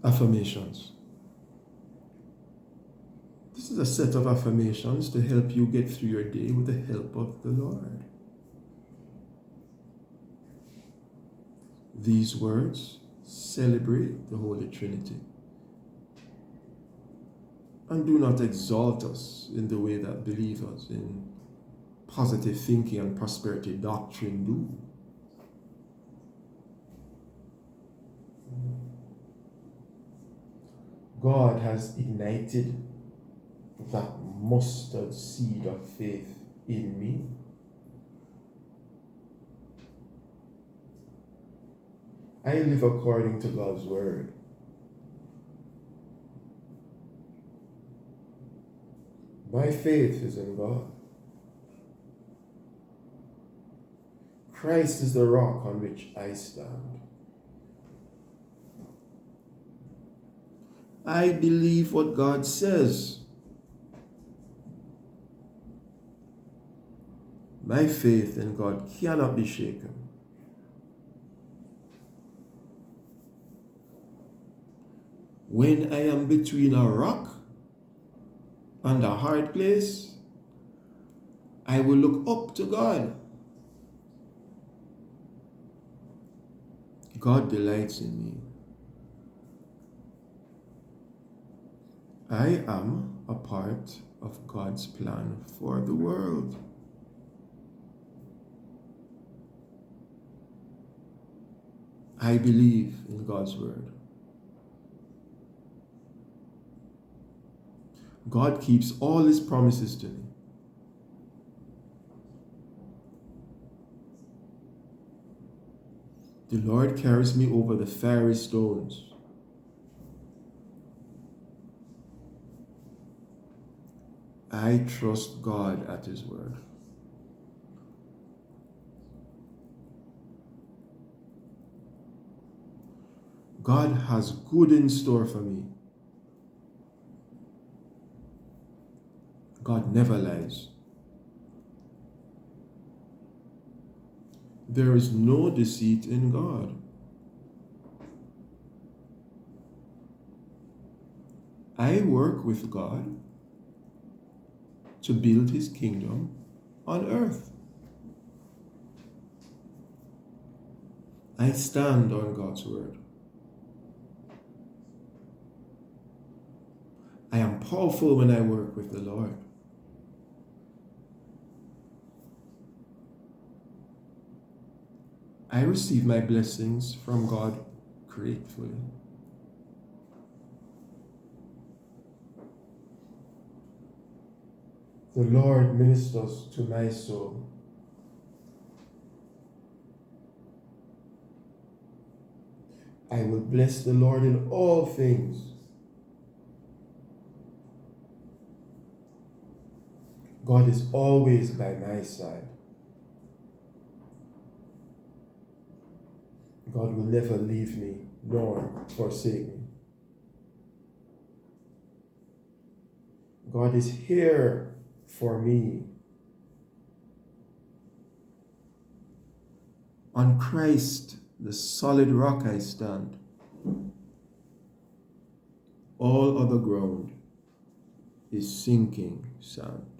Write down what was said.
Affirmations. This is a set of affirmations to help you get through your day with the help of the Lord. These words celebrate the Holy Trinity and do not exalt us in the way that believers in positive thinking and prosperity doctrine do. God has ignited that mustard seed of faith in me. I live according to God's word. My faith is in God. Christ is the rock on which I stand. I believe what God says. My faith in God cannot be shaken. When I am between a rock and a hard place, I will look up to God. God delights in me. I am a part of God's plan for the world. I believe in God's word. God keeps all his promises to me. The Lord carries me over the fiery stones. I trust God at his word. God has good in store for me. God never lies. There is no deceit in God. I work with God to build his kingdom on earth. I stand on God's word. I am powerful when I work with the Lord. I receive my blessings from God gratefully. The Lord ministers to my soul. I will bless the Lord in all things. God is always by my side. God will never leave me nor forsake me. God is here for me. On Christ, the solid rock, I stand. All other ground is sinking sand.